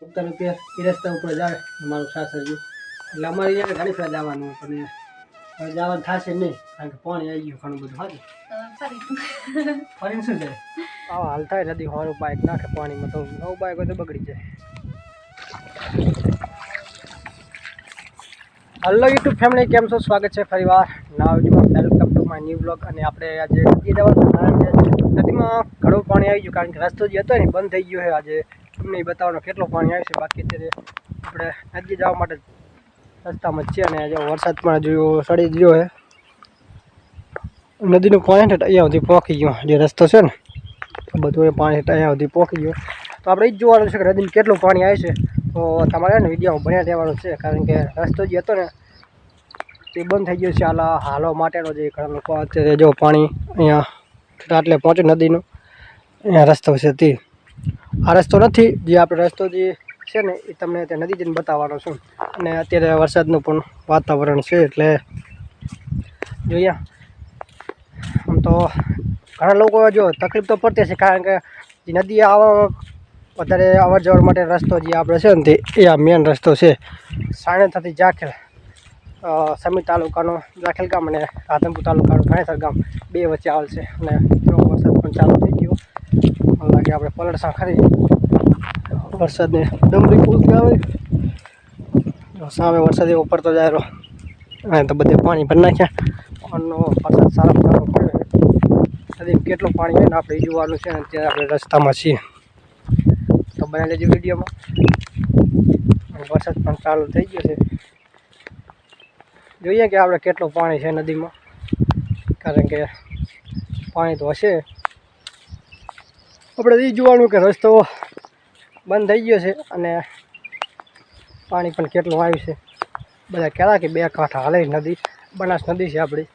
70 રૂપિયા એ રસ્તા ઉપર જાય અમારું સાસરજી એટલે અમારે અહીંયા ઘણી ફેર જવાનું પણ હવે જવાનું થશે નહીં કારણ કે પાણી આવી ગયું ઘણું બધું હારું ફરીને શું જાય આવા હાલ થાય નદી હોરું બાઇક નાખે પાણીમાં તો નવું બાઇક હોય તો બગડી જાય. હેલો યુટ્યુબ ફેમિલી, કેમ છો? સ્વાગત છે ફરીવાર નવા વિડીયોમાં. Welcome to my new blog. અને આપણે આજે નદી જવાનું કારણ કે નદીમાં ઘણું પાણી આવી ગયું કારણ કે રસ્તો જે હતો ને બંધ થઈ ગયો છે. આજે તમને બતાવવાનો કેટલો પાણી આવે છે. બાકી અત્યારે આપણે નદી જવા માટે રસ્તામાં જ છે અને જો વરસાદ પણ જોયો સડી ગયો છે. નદીનું પાણી છે અહીંયા સુધી પહોંચી ગયો. જે રસ્તો છે ને બધું પાણી અહીંયા સુધી પહોંચી ગયો. તો આપણે એ જ જોવાનું છે કે નદીમાં કેટલું પાણી આવે છે. તો તમારે ને વિડીયો બન્યા રહેવાનું છે કારણ કે રસ્તો જે હતો ને તે બંધ થઈ ગયો છે હાલો માટેનો. જે ઘણા લોકો અત્યારે જો પાણી અહીંયા આટલે પહોંચે નદીનું અહીંયા રસ્તો છે તે આ રસ્તો નથી. જે આપણે રસ્તો જે છે ને એ તમને ત્યાં નદી જઈને બતાવવાનો છું. અને અત્યારે વરસાદનું પણ વાતાવરણ છે એટલે જોઈએ. આમ તો ઘણા લોકો જો તકલીફ તો પડતી હશે કારણ કે જે નદી વધારે અવર જવર માટે રસ્તો જે આપણે છે ને તે એ આ મેન રસ્તો છે. સાણેથાથી જાખેલ સમી તાલુકાનો જાખેલ ગામ અને રાધનપુર તાલુકાનું ઘાણેસર ગામ બે વચ્ચે આવેલ છે. અને વરસાદ પણ ચાલુ થઈ ગયો. મને લાગે આપણે પલળસા ખરી વરસાદને ડમરી પૂરતી આવે સામે વરસાદ એવો પડતો જાય રહ્યો. અને તો બધે પાણી ભરી નાખ્યા. પાણીનો વરસાદ સારો પડ્યો નદીમાં કેટલું પાણી હોય ને આપણે એ જોવાનું છે. અને અત્યારે આપણે રસ્તામાં છીએ તો બનાવી લેજો વિડીયોમાં. વરસાદ પણ ચાલુ થઈ ગયો છે. જોઈએ કે આપણે કેટલું પાણી છે નદીમાં કારણ કે પાણી તો હશે. આપણે એ જોવાનું કે રસ્તો બંધ થઈ ગયો છે અને પાણી પણ કેટલું આવ્યું છે. બધા કહેતા કે 2 કાંઠા હાલે નદી બનાસ નદી છે આપણી.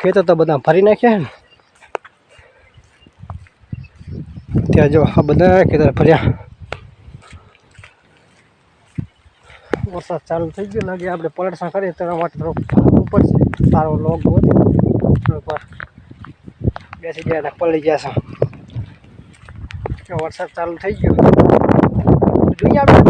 ખેતર તો બધા ભરી નાખ્યા ને ત્યાં જો આ બધા ખેતર ભર્યા. વરસાદ ચાલુ થઈ ગયો લાગે આપણે પલટસા કરીએ તેના માટે થોડોક ઉપર છે સારો લોગ ઉપર બેસી ગયા પલળી ગયા છે. વરસાદ ચાલુ થઈ ગયો જોઈએ આપણે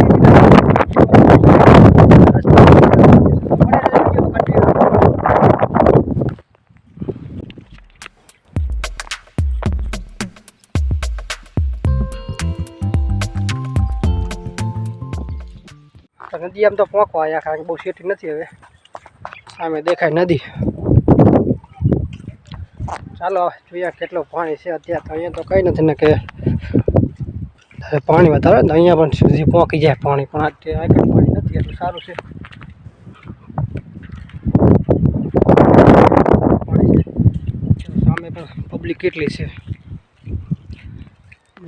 નદી આમ તો પહોંચવા આવ્યા કારણ કે બહુ સેટી નથી. હવે સામે દેખાય નદી. ચાલો જોઈએ કેટલું પાણી છે અત્યારે. તો અહીંયા તો કંઈ નથી ને કે પાણી વધારે ને અહીંયા પણ સુધી પહોંચી જાય પાણી. પણ અત્યારે આગળ પાણી નથી એટલું સારું છે. સામે પણ પબ્લિક કેટલી છે.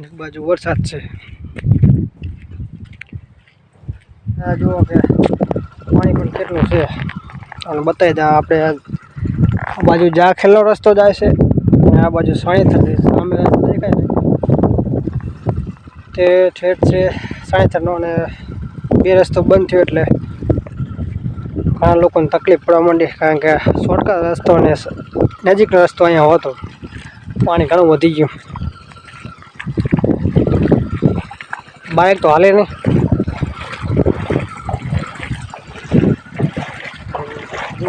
એક બાજુ વરસાદ છે. જુઓ કે પાણી પણ કેટલું છે અને બતાવી દે. આપણે આ બાજુ જાખેલનો રસ્તો જાય છે અને આ બાજુ સાણેથરથી સામે રસ્તો દેખાય ને તે ઠેઠ છે સાણેથરનો. અને બે રસ્તો બંધ થયો એટલે ઘણા લોકોને તકલીફ પડવા માંડી કારણ કે શોર્ટકટ રસ્તો અને નજીકનો રસ્તો અહીંયા હતો. પાણી ઘણું વધી ગયું. બાઇક તો હાલે નહીં.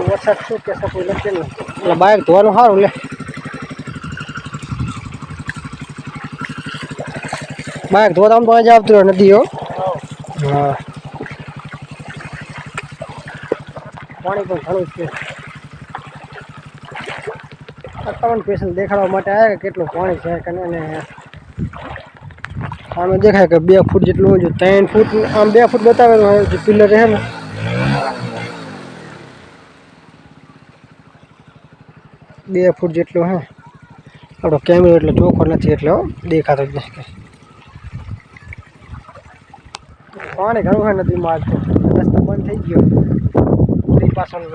વરસાદ શું કે કોઈ નથી ને એટલે બાઇક ધોવાનું સારું લે. બાઇક ધોતા આમ તો આજે આવતું હોય નદીઓ. હા પાણી પણ ઘણું છે. તમને સ્પેશિયલ દેખાડવા માટે આવ્યા કે કેટલું પાણી છે. અને આમે દેખાય કે 2 ફૂટ જેટલું હોય. 3 ફૂટ આમ 2 ફૂટ બતાવેલું હોય જે પિલર રહે ને 2 ફૂટ જેટલું હે. આપણો કેમેરો એટલો ચોખ્ખો નથી એટલે દેખાતો જ નથી. પાણી ઘણું હોય નદીમાં. આજ તો રસ્તો બંધ થઈ ગયો. પાછળ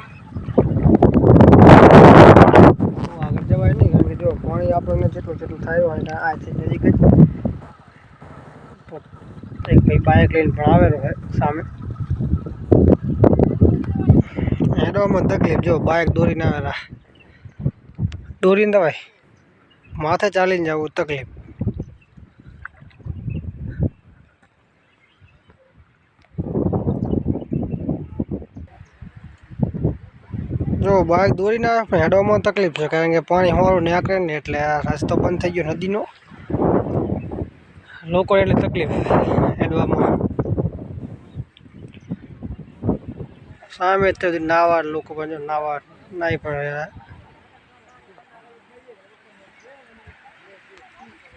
આગળ જવાય નહીં કારણ કે જો પાણી આપણને જેટલું થાય હોય ને આથી નજીક જ. એક ભાઈ બાઇક લઈને પણ આવેલો છે સામે. હેડવામાં તકલીફ જો બાઇક દોરીને આવેલા દોરીને દવાય માથે ચાલીને જવું તકલીફ. જો બાઇક દોરીને આવે પણ હેડવામાં તકલીફ છે, કારણ કે પાણી હોવાનું નીકળે ને એટલે આ રસ્તો બંધ થઈ ગયો નદીનો, લોકોને એટલે તકલીફ હેડવામાં. સામે જ નાવા લોકો પણ નાવા નાહી પડે,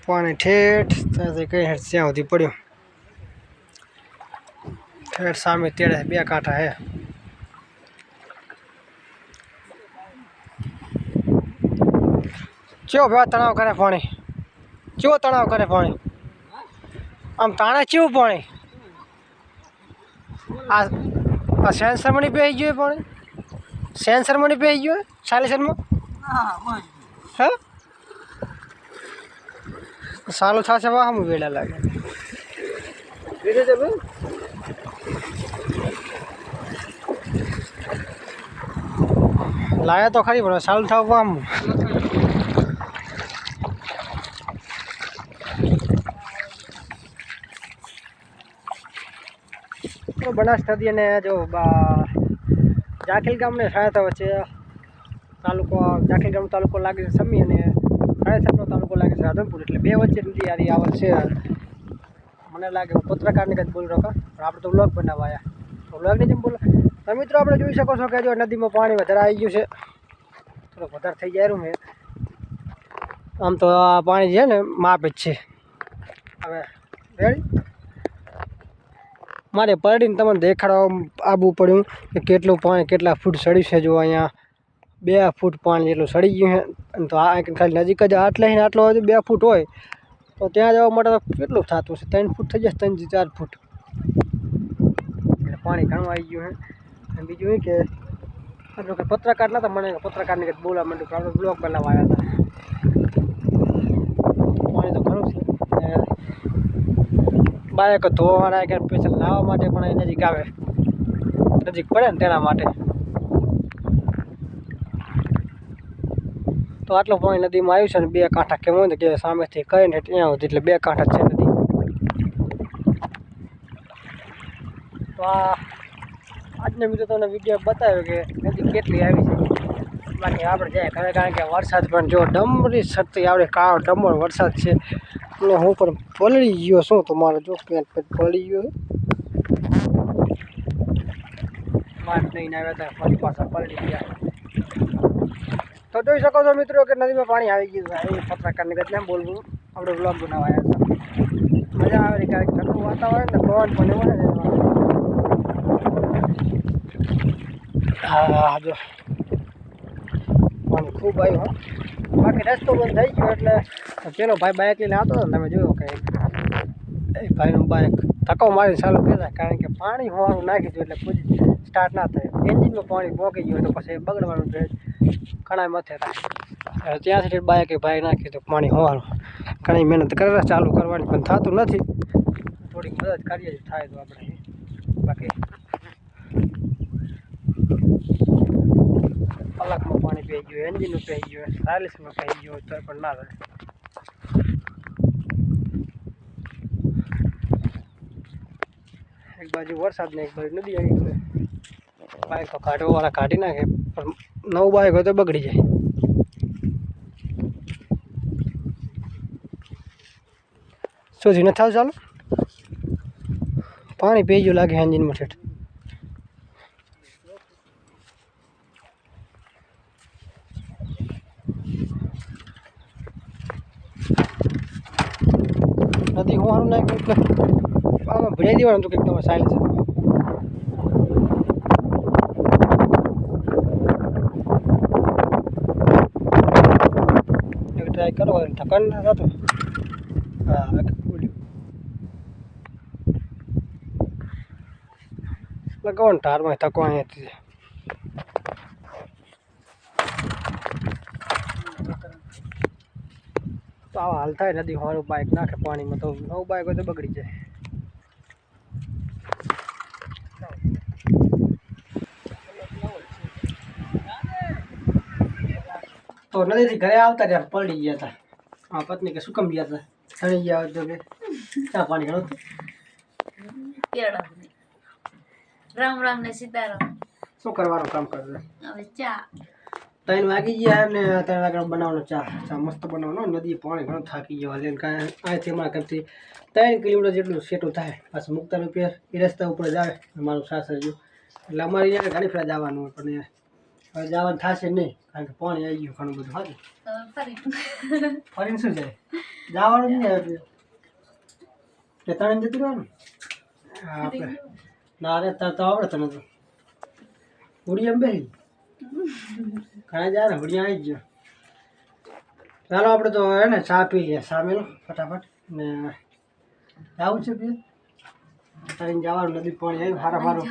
પાણી ઠેઠ ત્યાંથી કઈ હેઠ ત્યાં સુધી પડ્યું, ઠેઠ સામે તેડે 2 કાંઠા હે. ચેવો ભાઈ તણાવ કરે પાણી, ચેવો તણાવ કરે પાણી, આમ તાણે ચેવું પાણી, આ સેન્સરમાં નહીં પહેરી ગયું પાણી, સેન્સરમાં નહીં પહેરી ગયું સાયલેન્સરમાં. હે સારું થશે વાહ હું વેલા લાગે લાયા તો ખરી પણ સારું થાવ વાહ. બનાસ નદી અને જો જાખેલ ગામને સહાયતા વચ્ચે તાલુકો, જાખેલ ગામનો તાલુકો લાગે છે સમી અને સાયસરનો તાલુકો લાગે છે રાધનપુર, એટલે 2 વચ્ચે નદી આરી આવે છે. મને લાગે હું પત્રકારની કંઈક બોલી રહ્યો, પણ આપણે તો વ્લોગ બનાવવા આવ્યા, તો વ્લોગની જેમ બોલો. તો મિત્રો આપણે જોઈ શકો છો કે જો નદીમાં પાણી વધારે આવી ગયું છે, થોડુંક વધારે થઈ જાય મેં. આમ તો આ પાણી છે ને માપ જ છે. હવે રેડી મારે પડીને તમને દેખાડવા આવવું પડ્યું કે કેટલું પાણી કેટલા ફૂટ સડ્યું છે. જો અહીંયા 2 ફૂટ પાણી જેટલું સડી ગયું છે, તો આ ખાલી નજીક જ આટલે આટલો હોય 2 ફૂટ હોય તો ત્યાં જવા માટે તો કેટલું થતું હશે, 3 ફૂટ થઈ જશે, 3 થી 4 ફૂટ એટલે પાણી ઘણું આવી ગયું છે. અને બીજું એ કે આપણે કંઈ પત્રકાર નહોતા, મને પત્રકારને કંઈક બોલવા માંડ્યું કે આપણે બ્લોગ બનાવવા આવ્યા હતા. પાણી તો ઘણું છે, બાઇક ધોવાના કે સ્પેશિયલ નાહવા માટે પણ એ નજીક આવે, નજીક પડે ને તેના માટે. તો આટલું પાણી નદીમાં આવ્યું છે ને 2 કાંઠા કેમ હોય ને કે સામેથી કરીને ત્યાં સુધી, એટલે 2 કાંઠા છે નદી. તો આજને મિત્રો તમને વિડીયો બતાવ્યો કે નદી કેટલી આવી છે. બાકી આપણે જાય ઘરે, કારણ કે વરસાદ પણ જો ડમરી છતથી આપણે કાળો ડમર વરસાદ છે. એટલે હું પણ પલળી ગયો છું, તો મારે જો પેન્ટ પલળી ગયો વાત લઈને આવ્યા હતા, ફરી પાછા પલળી ગયા. તો જોઈ શકો છો મિત્રો કે નદીમાં પાણી આવી ગયું છે. એ પત્રકારની ગત એમ બોલવું, આપણે બ્લોગ બનાવવા આવ્યા હતા. મજા આવે કારણ કે ઠંડુ વાતાવરણ ને પવન પણ એવો ને. હા જો પાણી ખૂબ આવ્યું. બાકી રસ્તો બંધ થઈ ગયો, એટલે પેલો ભાઈ બાઇક લઈને આવતો હતો ને, તમે જોયો કે એ ભાઈનું બાઇક ધક્કો મારીને ચાલુ કર્યા, કારણ કે પાણી હોવાનું નાખી દીધું એટલે પૂરી સ્ટાર્ટ ના થાય. એન્જિનમાં પાણી પોકી ગયું તો પછી બગડવાનું છે, ઘણા મથે થાય. ત્યાંથી બાઇકે ભાઈ નાખી તો પાણી હોવાનું, ઘણી મહેનત કરે ચાલુ કરવાની પણ થતું નથી. થોડીક મદદ કરીએ થાય તો આપણે. બાકી કલાકમાં પાણી પી ગયું, એન્જિનનું પી ગયું, સાયલેન્સમાં પી ગયું તો પણ ના થાય. એક બાજુ વરસાદ ને એક બાજુ નદી આવી ગઈ. બાઇક તો કાઢવાવાળા કાઢી નાખે, પણ નવું બાઇક હોય તો બગડી જાય. શું થયું? નથી થયું ચાલુ? પાણી પી ગયું લાગે એન્જિનમાં ઠેઠ. નદી હોવાનું નાખ્યું એટલે આમાં ભરાઈ દેવાનું હતું કંઈક તમારે સાયલેન્સ. ટ્રાય કરો થકન ના થતું. હા બોલ્યું લગાવો ને ટારમાં થકો અહીંયાથી. તો આવા હાલ થાય નદી હોવાનું બાઇક નાખે પાણીમાં તો નવું બાઇક હોય તો બગડી જાય. તો નદીથી ઘરે આવતા ત્યારે પલળી ગયા હતા. હા પત્ની કે શું કામ ગયા હતા? સણી ગયા તો કે ચા પાણી ઘણું. રામ રામ ને સીતારામ. શું કરવાનું કામ કરે? હવે ચા 3 વાગી ગયા ને 3 વાગ્યા બનાવવાનો ચા મસ્ત બનાવવાનો નદી પાણી ઘણો થાકી ગયો એટલે કાંઈ અહીંથી અમારા ઘરથી 3 કિલોમીટર જેટલું સેટું થાય પાછું મુક્તા રૂપિયા એ રસ્તા ઉપર જ આવે અમારું સાસર જો એટલે અમારે અહીંયા ઘણી ફેરા જવાનું હોય પણ હવે જવાનું થશે નહીં કારણ કે પાણી આવી ગયું ઘણું બધું હાજર ફરીને શું જાય જવાનું જ નહીં આવે કે તણે જતું રહેવાનું આપણે ના રે તરતા આવડે તને તો ઉડી એમ બેસી ઘણા જાય ને ભડિયા આવી ગયો ચાલો આપણે તો હે ને ચા પી લઈએ સામેલો ફટાફટ ને જવું છે પીએ તારીને જવાનું નદી પાણી આવ્યું સારા મારું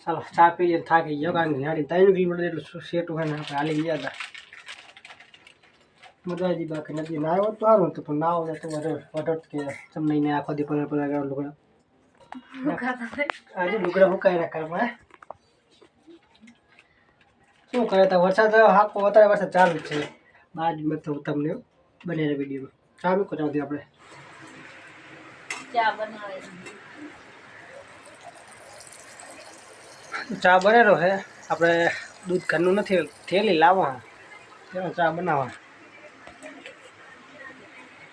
ચાલો ચા પી લઈએ થાકી ગયો કારણ કે ગાડી 3 કિલોમીટર જેટલું સેટું હોય ને આપણે હાલી ગયા હતા મજા આવી બાકી નદી ના આવ્યો તો સારું હતું પણ ના આવે તો વટટ કે તમને એને આખો દી પર લુગડા આજે લુગડા મુકાઈ રાખે શું કરે તો વરસાદ હાકો અત્યારે વરસાદ ચાલુ જ છે બાદ મેં તો તમને બને વિડીયોમાં ચા મૂકો ત્યાંથી આપણે ચા બનેલો હે આપણે દૂધ ઘરનું નથી થેલી લાવવા તેમાં ચા બનાવવા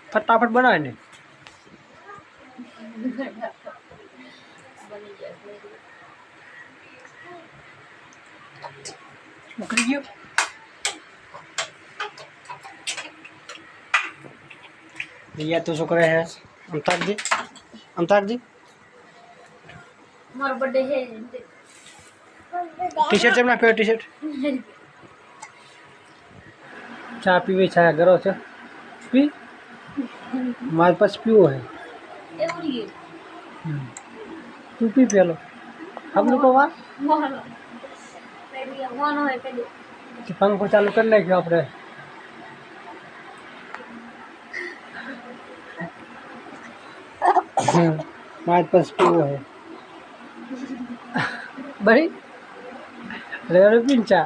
ફટાફટ બનાવે ને ઉકળી ગયો ભૈયા તું શું કરે હે અમતારજી મારો બર્થડે હે ટી-શર્ટ કેમ ના પહેર ટી-શર્ટ ચા પીવી છાયા કરો છો પી મારે પાસ પીવો હે તું પી પેલો આપણું કો વાર પંખો ચાલુ કરી નાખ્યો આપણે મારે પાસ પીવો હે ભાઈ રેડો પીન ચા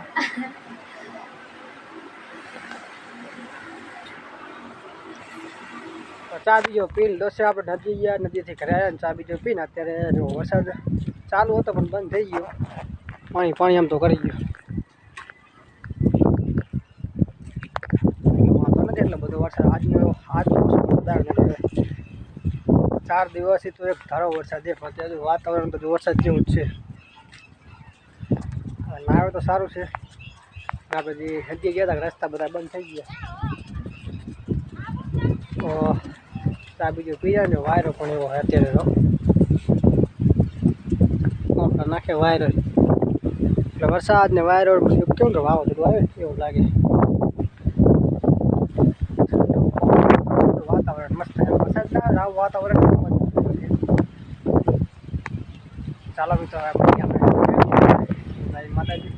ચા બીજો પીને દોસ્તો આપણે નદી ગયા નદીથી ઘરે આવ્યા ને ચા બીજો પીને અત્યારે જો વરસાદ ચાલુ હતો પણ બંધ થઈ ગયો પાણી આમ તો કરી ગયો વાંધો નથી એટલો બધો વરસાદ આજનો વધારે નથી 4 દિવસથી તો એક ધારો વરસાદ છે પણ અત્યારે વાતાવરણ બધું વરસાદ જેવું જ છે ના આવે તો સારું છે આપણે જે નદી ગયા હતા રસ્તા બધા બંધ થઈ ગયા તો ચા બીજું પીયા ને વાયરો પણ એવો હોય અત્યારે તો નાખે વાયરો એટલે વરસાદ ને વાયરો કેવું તો વાવાઝોડું આવે એવું લાગે વાતાવરણ મસ્ત છે વરસાદ ના આવું વાતાવરણ ચાલો મિત્રો આપણે માતાજી